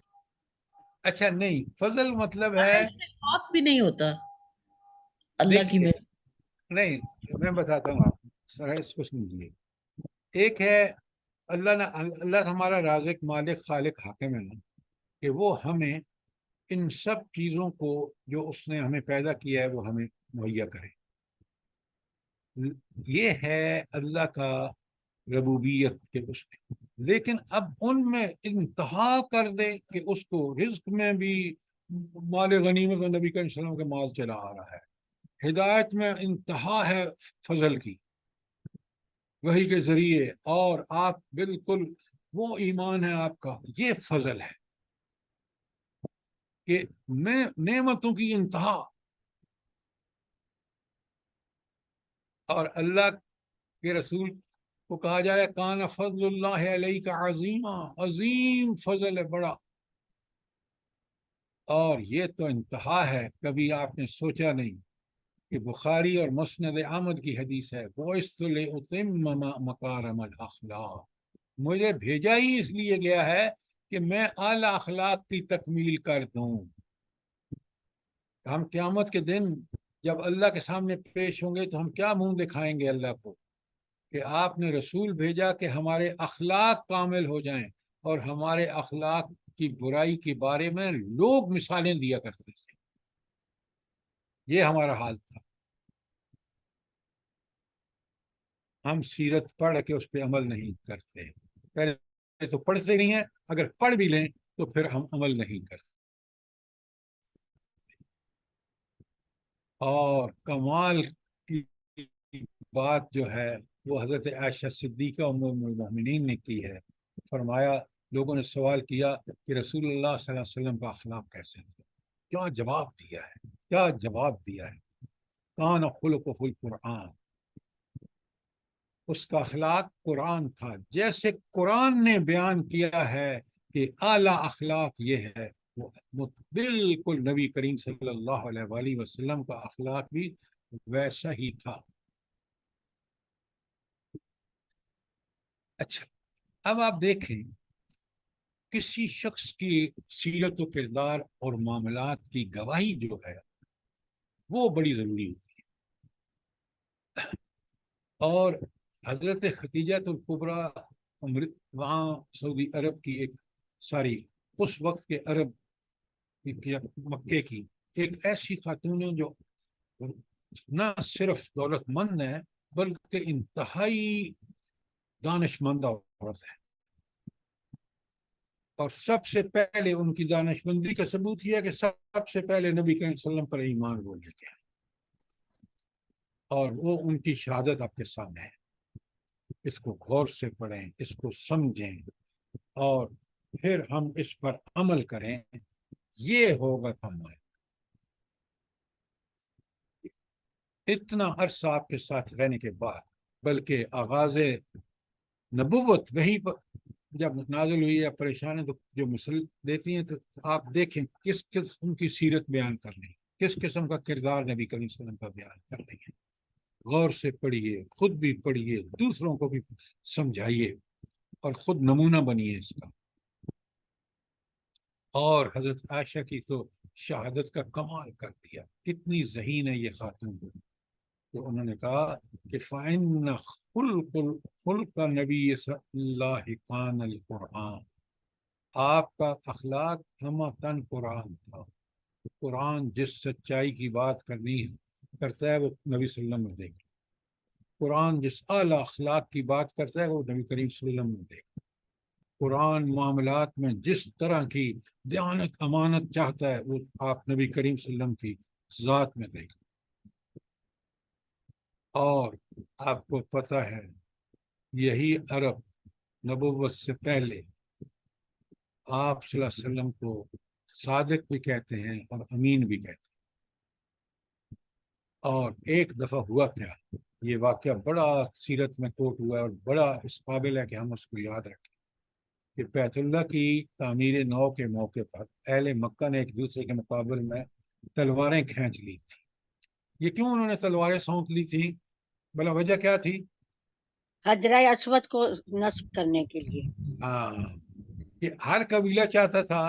S1: اچھا نہیں، فضل مطلب ہے
S13: آپ بھی نہیں ہوتا اللہ کی
S1: نہیں، میں بتاتا ہوں آپ سر، اس کو سمجھیے. ایک ہے اللہ ہمارا رازق، مالک، خالق، حاکم ہے نا، کہ وہ ہمیں ان سب چیزوں کو جو اس نے ہمیں پیدا کیا ہے وہ ہمیں مہیا کرے. یہ ہے اللہ کا ربوبیت کے اس میں. لیکن اب ان میں انتہا کر دے کہ اس کو رزق میں بھی مال غنیمت و نبی کریم صلی اللہ علیہ وسلم کا مال چلا آ رہا ہے. ہدایت میں انتہا ہے فضل کی وحی کے ذریعے، اور آپ بالکل وہ ایمان ہے آپ کا، یہ فضل ہے کہ نعمتوں کی انتہا. اور اللہ کے رسول کو کہا جا رہا ہے کان فضل اللہ علیہ عظیما، عظیم فضل ہے، بڑا. اور یہ تو انتہا ہے. کبھی آپ نے سوچا نہیں کہ بخاری اور مسند احمد کی حدیث ہے بُعِثْتُ لِأُتِمَّ مَكَارِمَ الْأَخْلَاقِ، مجھے بھیجا ہی اس لیے گیا ہے کہ میں اعلیٰ اخلاق کی تکمیل کر دوں. ہم قیامت کے دن جب اللہ کے سامنے پیش ہوں گے تو ہم کیا منہ دکھائیں گے اللہ کو کہ آپ نے رسول بھیجا کہ ہمارے اخلاق کامل ہو جائیں، اور ہمارے اخلاق کی برائی کے بارے میں لوگ مثالیں دیا کرتے تھے. یہ ہمارا حال تھا. ہم سیرت پڑھ کے اس پہ عمل نہیں کرتے. پہلے تو پڑھتے نہیں ہیں، اگر پڑھ بھی لیں تو پھر ہم عمل نہیں کرتے. اور کمال کی بات جو ہے وہ حضرت عائشہ صدیقہ ام المؤمنین نے کی ہے. فرمایا، لوگوں نے سوال کیا کہ رسول اللہ صلی اللہ علیہ وسلم کا اخلاق کیسے تھے؟ کیا جواب دیا ہے، کیا جواب دیا ہے. کان خلقہ القرآن، اس کا اخلاق قرآن تھا. جیسے قرآن نے بیان کیا ہے کہ اعلیٰ اخلاق یہ ہے، وہ بالکل نبی کریم صلی اللہ علیہ وآلہ وسلم کا اخلاق بھی ویسا ہی تھا. اچھا، اب آپ دیکھیں کسی شخص کی سیرت و کردار اور معاملات کی گواہی جو ہے وہ بڑی ضروری ہوتی ہے. اور حضرت خدیجہ الکبریٰ وہاں سعودی عرب کی اس وقت کے عرب مکے کی ایک ایسی خاتون ہے جو نہ صرف دولت مند ہے بلکہ انتہائی دانش مند عورت ہے. اور سب سے پہلے ان کی دانش مندی کا ثبوت یہ ہے کہ سب سے پہلے نبی کریم صلی اللہ علیہ وسلم پر ایمان وہ لے کے، اور وہ ان کی شہادت آپ کے سامنے ہے. اس کو غور سے پڑھیں، اس کو سمجھیں، اور پھر ہم اس پر عمل کریں. یہ ہوگا ہمارا. اتنا عرصہ آپ کے ساتھ رہنے کے بعد، بلکہ آغاز نبوت وہی پر جب نازل ہوئی ہے پریشان ہے تو جو مثل دیتی ہیں تو آپ دیکھیں کس قسم کی سیرت بیان کر رہی ہے، کس قسم کا کردار نبی کریم صلی اللہ علیہ وسلم کا بیان کر رہی ہے. غور سے پڑھیے، خود بھی پڑھیے، دوسروں کو بھی سمجھائیے، اور خود نمونہ بنیے اس کا. اور حضرت عائشہ کی تو شہادت کا کمال کر دیا. کتنی ذہین ہے یہ خاتون. تو انہوں نے کہا کہ فَإِنَّ خُلْقَ نبی صلی اللہ کان القرآن، آپ کا اخلاق ہمتاً قرآن تھا. قرآن جس سچائی کی بات کرتا ہے وہ نبی صلی اللہ علیہ وسلم نے دیکھا. قرآن جس اعلیٰ اخلاق کی بات کرتا ہے وہ نبی کریم صلی اللہ علیہ وسلم نے دیکھا. قرآن معاملات میں جس طرح کی دیانت امانت چاہتا ہے وہ آپ نبی کریم صلی اللہ علیہ وسلم کی ذات میں دیکھا. اور آپ کو پتہ ہے یہی عرب نبوت سے پہلے آپ صلی اللہ علیہ وسلم کو صادق بھی کہتے ہیں اور امین بھی کہتے ہیں. اور ایک دفعہ ہوا کیا، یہ واقعہ بڑا سیرت میں کوٹ ہوا ہے اور بڑا اس قابل ہے کہ ہم اس کو یاد رکھیں کہ بیت اللہ کی تعمیر نو کے موقع پر اہل مکہ نے ایک دوسرے کے مقابل میں تلواریں کھینچ لی تھی. یہ کیوں انہوں نے تلواریں سونپ لی تھی؟ بلا وجہ کیا تھی؟
S7: حجرہ اسود کو نصب کرنے کے لیے.
S1: کہ ہر قبیلہ چاہتا تھا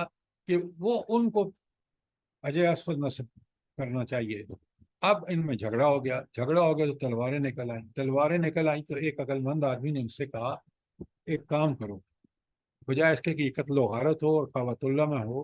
S1: کہ وہ ان کو حجر اسود نصب کرنا چاہیے. اب ان میں جھگڑا ہو گیا تو تلواریں نکل آئیں تو ایک عقل مند آدمی نے ان سے کہا ایک کام کرو، بجائے اس کے کہ قتل و غارت ہو اور کعبۃ اللہ میں ہو،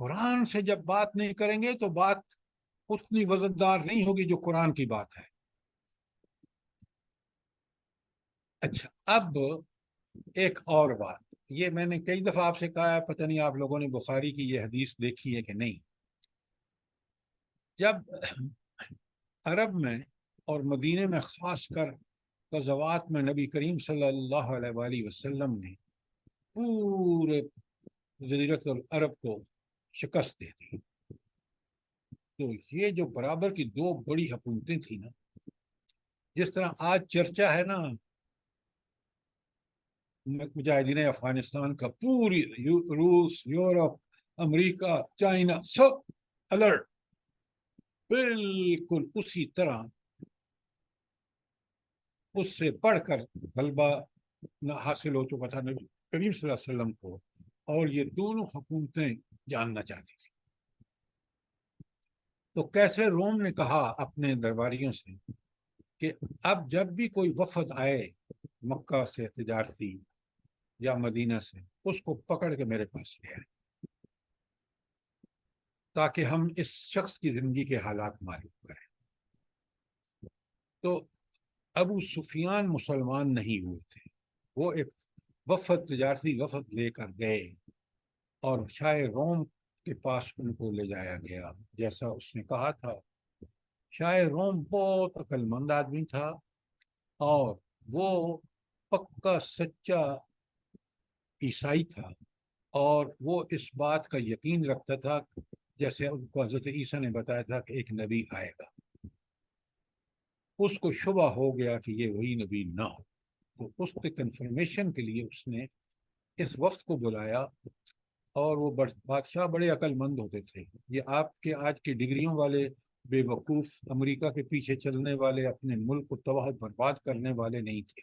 S1: قرآن سے جب بات نہیں کریں گے تو بات اتنی وزندار نہیں ہوگی جو قرآن کی بات ہے. اچھا، اب ایک اور بات، یہ میں نے کئی دفعہ آپ سے کہا ہے، پتہ نہیں آپ لوگوں نے بخاری کی یہ حدیث دیکھی ہے کہ نہیں. جب عرب میں اور مدینے میں خاص کر غزوات میں نبی کریم صلی اللہ علیہ وآلہ وسلم نے پورے جزیرۃ العرب کو شکست دے دی، تو یہ جو برابر کی دو بڑی حکومتیں تھیں نا، جس طرح آج چرچا ہے نا مجاہدین افغانستان کا، پوری روس، یورپ، امریکہ، چائنا سب الرٹ، بالکل اسی طرح اس سے بڑھ کر غلبہ نہ حاصل ہو چکا تھا نبی کریم صلی اللہ علیہ وسلم کو، اور یہ دونوں حکومتیں جاننا چاہتی تھی. تو کیسے روم نے کہا اپنے درباریوں سے کہ اب جب بھی کوئی وفد آئے مکہ سے تجارتی یا مدینہ سے، اس کو پکڑ کے میرے پاس لے آئے تاکہ ہم اس شخص کی زندگی کے حالات معلوم کریں. تو ابو سفیان مسلمان نہیں ہوئے تھے، وہ ایک وفد، تجارتی وفد لے کر گئے اور شاہ روم کے پاس ان کو لے جایا گیا. جیسا اس نے کہا تھا، شاہ روم بہت عقل مند آدمی تھا اور وہ پکا سچا عیسائی تھا، اور وہ اس بات کا یقین رکھتا تھا جیسے ان کو حضرت عیسیٰ نے بتایا تھا کہ ایک نبی آئے گا. اس کو شبہ ہو گیا کہ یہ وہی نبی نہ ہو، تو اس کے کنفرمیشن کے لیے اس نے اس وفد کو بلایا، اور وہ بادشاہ بڑے عقل مند ہوتے تھے. یہ آپ کے آج کی ڈگریوں والے بے وقوف امریکہ کے پیچھے چلنے والے، اپنے ملک کو تباہ برباد کرنے والے نہیں تھے.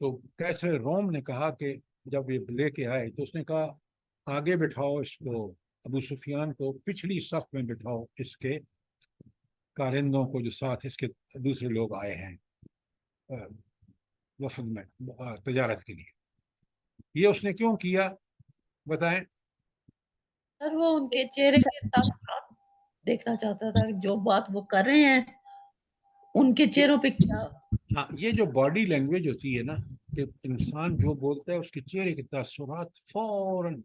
S1: تو کیسے روم نے کہا کہ جب یہ لے کے آئے تو اس نے کہا آگے بٹھاؤ اس کو، ابو سفیان کو پچھلی صف میں بٹھاؤ، اس کے کارندوں کو جو ساتھ اس کے دوسرے لوگ آئے ہیں وفد میں تجارت کے لیے. یہ اس نے کیوں کیا بتائیں؟
S13: سر وہ ان کے چہرے کے تاثرات دیکھنا چاہتا تھا کہ جو بات وہ کر رہے ہیں ان کے چہروں پہ کیا.
S1: ہاں، یہ جو باڈی لینگویج ہوتی ہے نا، کہ انسان جو بولتا ہے اس کے چہرے کے تاثرات فوراً،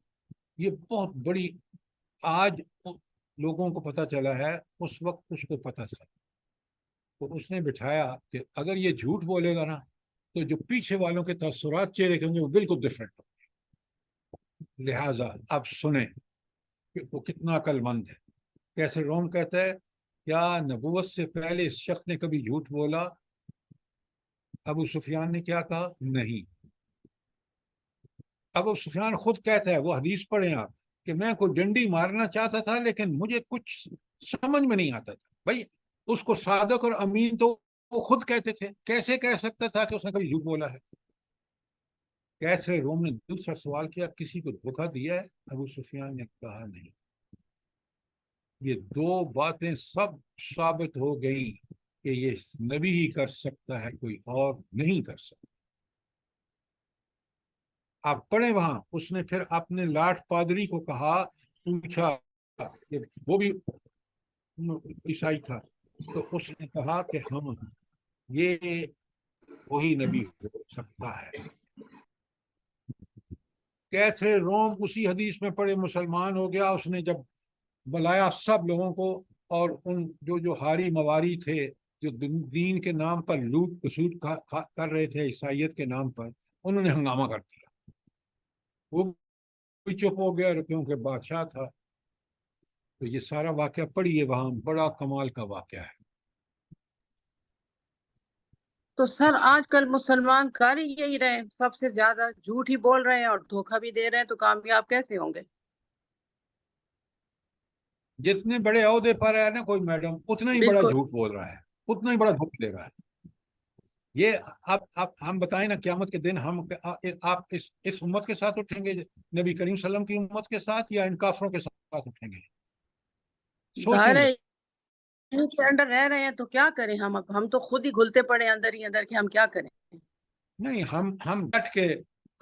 S1: یہ بہت بڑی، آج لوگوں کو پتہ چلا ہے، اس وقت اس کو پتہ تھا. تو اس نے بٹھایا کہ اگر یہ جھوٹ بولے گا نا تو جو پیچھے والوں کے تاثرات چہرے کے ہوں گے وہ بالکل ڈفرینٹ ہوں گے. لہٰذا اب سنیں کہ وہ کتنا عقل مند ہے. کیسے روم کہتا ہے، کیا نبوت سے پہلے اس شخص نے کبھی جھوٹ بولا؟ ابو سفیان نے کیا کہا؟ نہیں. ابو سفیان خود کہتا ہے، وہ حدیث پڑھیں آپ، کہ میں کوئی ڈنڈی مارنا چاہتا تھا لیکن مجھے کچھ سمجھ میں نہیں آتا تھا. بھائی اس کو صادق اور امین تو وہ خود کہتے تھے، کیسے کہہ سکتا تھا کہ اس نے کبھی جھوٹ بولا ہے؟ کیسے روم نے دوسرا سوال کیا، کسی کو دھوکہ دیا ہے؟ ابو سفیان نے کہا نہیں. یہ دو باتیں سب ثابت ہو گئیں کہ یہ نبی ہی کر سکتا ہے، کوئی اور نہیں کر سکتا. آپ پڑھیں وہاں، اس نے پھر اپنے لاٹ پادری کو کہا، پوچھا کہ وہ بھی عیسائی تھا، تو اس نے کہا کہ ہم یہ وہی نبی ہو سکتا ہے. کیسے روم اسی حدیث میں پڑھے مسلمان ہو گیا. اس نے جب بلایا سب لوگوں کو، اور ان جو حاری مواری تھے، جو دین کے نام پر لوٹ کسوٹ کر رہے تھے عیسائیت کے نام پر، انہوں نے ہنگامہ کر دیا. وہ بھی چپ ہو گیا، کیونکہ بادشاہ تھا. تو یہ سارا واقعہ پڑھیے وہاں، بڑا کمال کا واقعہ ہے.
S3: تو سر آج کل مسلمان کر ہی یہی رہے ہیں، سب سے زیادہ جھوٹ ہی بول رہے ہیں اور دھوکہ بھی دے رہے ہیں، تو کامیاب کیسے ہوں گے؟
S1: جتنے بڑے عہدے پر ہے نا کوئی میڈم، اتنا ہی بڑا
S3: بالکل.
S1: جھوٹ بول رہا ہے، اتنا ہی بڑا دھوکہ دے رہا ہے. یہ اب ہم بتائیں نا، قیامت کے دن آپ اس امت کے ساتھ اٹھیں گے، نبی کریم صلی اللہ علیہ وسلم کی امت کے ساتھ، یا ان کافروں کے ساتھ اٹھیں گے؟
S3: ظاہر
S1: سوچیں.
S3: ہے ان کے انڈر رہ رہے ہیں تو کیا کریں ہم؟ اب ہم تو خود ہی گھلتے پڑے اندر ہی اندر کہ ہم کیا کریں.
S1: نہیں، ہم ڈٹ کے